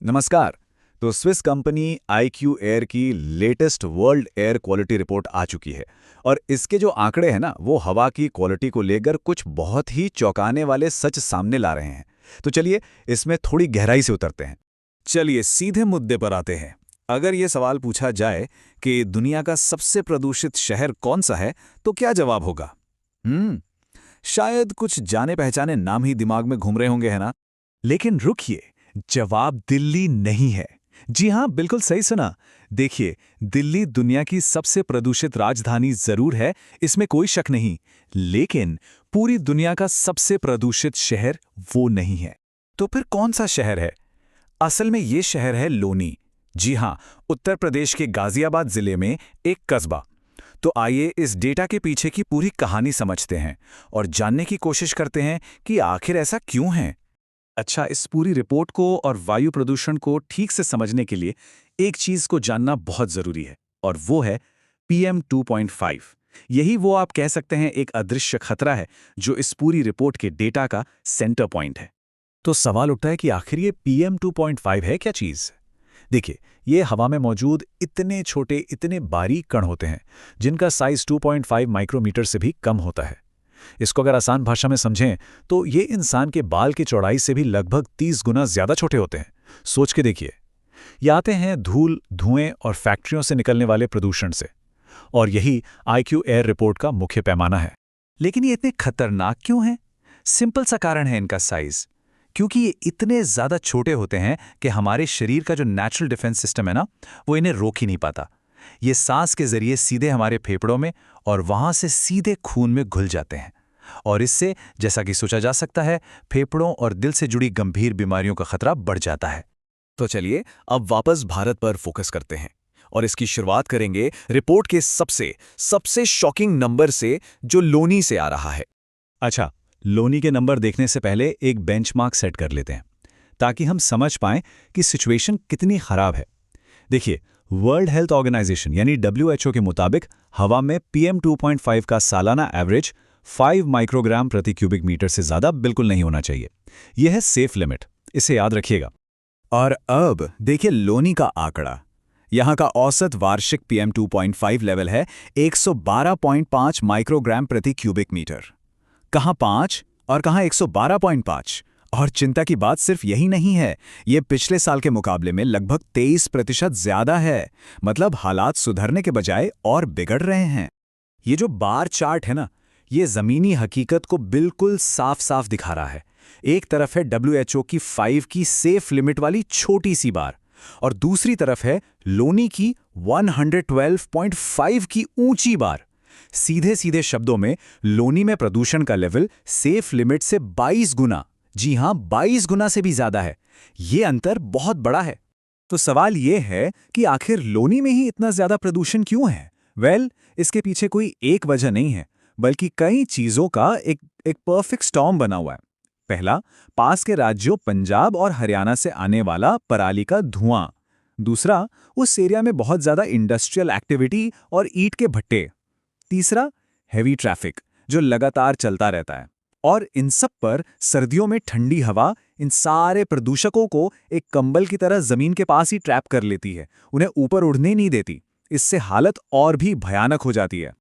नमस्कार। तो Swiss company IQ air की latest world air quality report आ चुकी है और इसके जो आंकड़े हैं ना वो हवा की क्वालिटी को लेकर कुछ बहुत ही चौंकाने वाले सच सामने ला रहे हैं। तो चलिए इसमें थोड़ी गहराई से उतरते हैं। चलिए सीधे मुद्दे पर आते हैं। अगर ये सवाल पूछा जाए कि दुनिया का सबसे प्रदूषित शहर कौन सा है, तो क्या जवाब होगा? शायद कुछ जाने पहचाने नाम ही दिमाग में घूम रहे होंगे, है ना? लेकिन रुकिए, जवाब दिल्ली नहीं है। जी हाँ, बिल्कुल सही सुना। देखिए, दिल्ली दुनिया की सबसे प्रदूषित राजधानी जरूर है, इसमें कोई शक नहीं, लेकिन पूरी दुनिया का सबसे प्रदूषित शहर वो नहीं है। तो फिर कौन सा शहर है? असल में ये शहर है लोनी। जी हाँ, उत्तर प्रदेश के गाजियाबाद जिले में एक कस्बा। तो आइए इस डेटा के पीछे की पूरी कहानी समझते हैं और जानने की कोशिश करते हैं कि आखिर ऐसा क्यों है। अच्छा, इस पूरी रिपोर्ट को और वायु प्रदूषण को ठीक से समझने के लिए एक चीज को जानना बहुत जरूरी है, और वो है PM 2.5। यही वो आप कह सकते हैं एक अदृश्य खतरा है जो इस पूरी रिपोर्ट के डेटा का सेंटर पॉइंट है। तो सवाल उठता है कि आखिर ये PM 2.5 है क्या चीज? देखिए, ये हवा में मौजूद इतने छोटे, इतने बारीक कण होते हैं जिनका साइज 2.5 माइक्रोमीटर से भी कम होता है। इसको अगर आसान भाषा में समझें तो ये इंसान के बाल की चौड़ाई से भी लगभग 30 गुना ज्यादा छोटे होते हैं। सोच के देखिए, ये आते हैं धूल, धुएं और फैक्ट्रियों से निकलने वाले प्रदूषण से, और यही IQ एयर रिपोर्ट का मुख्य पैमाना है। लेकिन ये इतने खतरनाक क्यों हैं? सिंपल सा कारण है इनका साइज। क्योंकि ये इतने ज्यादा छोटे होते हैं कि हमारे शरीर का जो नेचुरल डिफेंस सिस्टम है ना, वो इन्हें रोक ही नहीं पाता। ये सांस के जरिए सीधे हमारे फेफड़ों में और वहां से सीधे खून में घुल जाते हैं, और इससे, जैसा कि सोचा जा सकता है, फेफड़ों और दिल से जुड़ी गंभीर बीमारियों का खतरा बढ़ जाता है। तो चलिए अब वापस भारत पर फोकस करते हैं और इसकी शुरुआत करेंगे रिपोर्ट के सबसे शॉकिंग नंबर से, जो लोनी से आ रहा है। अच्छा, लोनी के नंबर देखने से पहले एक बेंचमार्क सेट कर लेते हैं ताकि हम समझ पाएं कि सिचुएशन कितनी खराब है। देखिए, वर्ल्ड हेल्थ ऑर्गेनाइजेशन यानी WHO के मुताबिक हवा में PM 2.5 का सालाना एवरेज 5 माइक्रोग्राम प्रति क्यूबिक मीटर से ज्यादा बिल्कुल नहीं होना चाहिए। यह है सेफ लिमिट, इसे याद रखिएगा। और अब देखिए लोनी का आंकड़ा। यहाँ का औसत वार्षिक PM 2.5 लेवल है 112.5 माइक्रोग्राम प्रति क्यूबिक मीटर। कहाँ 5 और कहाँ 112.5। और चिंता की बात सिर्फ यही नहीं है, ये पिछले साल के मुकाबले में लगभग 23% ज्यादा है। मतलब हालात सुधरने के बजाय और बिगड़ रहे हैं। ये जो बार चार्ट है ना, ये जमीनी हकीकत को बिल्कुल साफ साफ दिखा रहा है। एक तरफ है WHO की 5 की सेफ लिमिट वाली छोटी सी बार, और दूसरी तरफ है लोनी की 112.5 की ऊंची बार। सीधे सीधे शब्दों में, लोनी में प्रदूषण का लेवल सेफ लिमिट से 22 गुना, जी हां 22 गुना से भी ज्यादा है। ये अंतर बहुत बड़ा है। तो सवाल ये है कि आखिर लोनी में ही इतना ज्यादा प्रदूषण क्यों है? इसके पीछे कोई एक वजह नहीं है, बल्कि कई चीजों का एक परफेक्ट स्टॉर्म बना हुआ है। पहला, पास के राज्यों पंजाब और हरियाणा से आने वाला पराली का धुआं। दूसरा, उस एरिया में बहुत ज्यादा इंडस्ट्रियल एक्टिविटी और ईंट के भट्टे। तीसरा, हेवी ट्रैफिक जो लगातार चलता रहता है। और इन सब पर सर्दियों में ठंडी हवा इन सारे प्रदूषकों को एक कंबल की तरह जमीन के पास ही ट्रैप कर लेती है, उन्हें ऊपर उड़ने नहीं देती। इससे हालत और भी भयानक हो जाती है।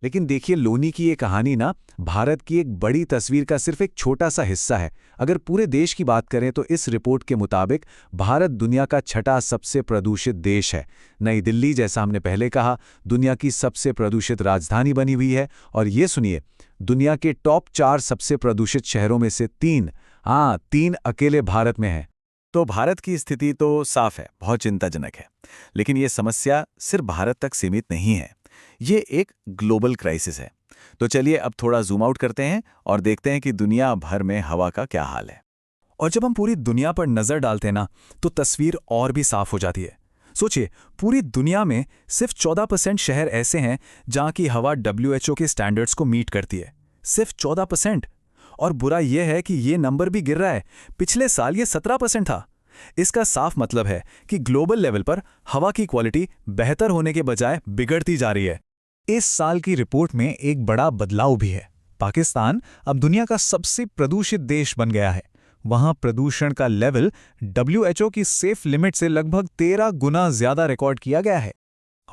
लेकिन देखिए, लोनी की ये कहानी ना भारत की एक बड़ी तस्वीर का सिर्फ एक छोटा सा हिस्सा है। अगर पूरे देश की बात करें तो इस रिपोर्ट के मुताबिक भारत दुनिया का 6ठा सबसे प्रदूषित देश है। नई दिल्ली, जैसा हमने पहले कहा, दुनिया की सबसे प्रदूषित राजधानी बनी हुई है। और ये सुनिए, दुनिया के टॉप 4 सबसे प्रदूषित शहरों में से 3 अकेले भारत में है। तो भारत की स्थिति तो साफ है, बहुत चिंताजनक है। लेकिन ये समस्या सिर्फ भारत तक सीमित नहीं है, ये एक ग्लोबल क्राइसिस है। तो चलिए अब थोड़ा जूम आउट करते हैं और देखते हैं कि दुनिया भर में हवा का क्या हाल है। और जब हम पूरी दुनिया पर नजर डालते हैं ना, तो तस्वीर और भी साफ हो जाती है। सोचिए, पूरी दुनिया में सिर्फ 14% शहर ऐसे हैं जहां की हवा WHO के स्टैंडर्ड्स को मीट करती है। सिर्फ 14%। और बुरा यह है कि ये नंबर भी गिर रहा है। पिछले साल ये 17% था। इसका साफ मतलब है कि ग्लोबल लेवल पर हवा की क्वालिटी बेहतर होने के बजाय बिगड़ती जा रही है। इस साल की रिपोर्ट में एक बड़ा बदलाव भी है। पाकिस्तान अब दुनिया का सबसे प्रदूषित देश बन गया है। वहां प्रदूषण का लेवल WHO की सेफ लिमिट से लगभग 13 गुना ज्यादा रिकॉर्ड किया गया है।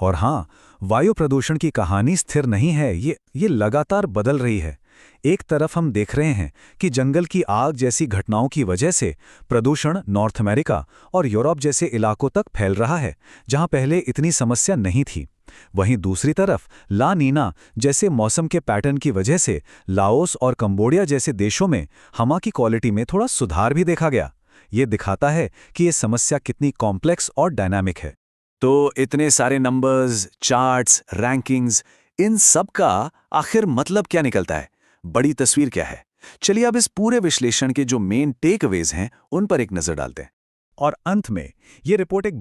और हाँ, वायु प्रदूषण की कहानी स्थिर नहीं है, ये लगातार बदल रही है। एक तरफ हम देख रहे हैं कि जंगल की आग जैसी घटनाओं की वजह से प्रदूषण नॉर्थ अमेरिका और यूरोप जैसे इलाकों तक फैल रहा है, जहां पहले इतनी समस्या नहीं थी। वहीं दूसरी तरफ ला नीना जैसे मौसम के पैटर्न की वजह से लाओस और कंबोडिया जैसे देशों में हवा की क्वालिटी में थोड़ा सुधार भी देखा गया। ये दिखाता है कि ये समस्या कितनी कॉम्प्लेक्स और डायनामिक है। तो इतने सारे नंबर्स, चार्ट्स, रैंकिंग्स, इन सब का आखिर मतलब क्या निकलता है? बड़ी तस्वीर क्या है? चलिए अब इस पूरे विश्लेषण के जो मेन टेकअवेज हैं उन पर एक नजर डालते हैं। और अंत में ये रिपोर्ट एक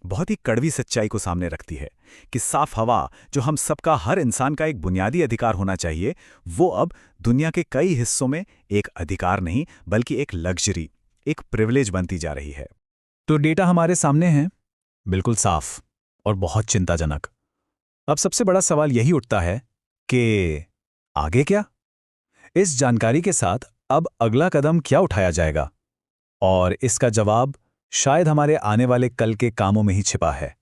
बहुत ही कड़वी सच्चाई को सामने रखती है कि साफ हवा, जो हम सबका, हर इंसान का एक बुनियादी अधिकार होना चाहिए, वो अब दुनिया के कई हिस्सों में एक अधिकार नहीं बल्कि एक लग्जरी, एक प्रिविलेज बनती जा रही है। तो डेटा हमारे सामने है, बिल्कुल साफ और बहुत चिंताजनक। अब सबसे बड़ा सवाल यही उठता है कि आगे क्या? इस जानकारी के साथ अब अगला कदम क्या उठाया जाएगा? और इसका जवाब शायद हमारे आने वाले कल के कामों में ही छिपा है।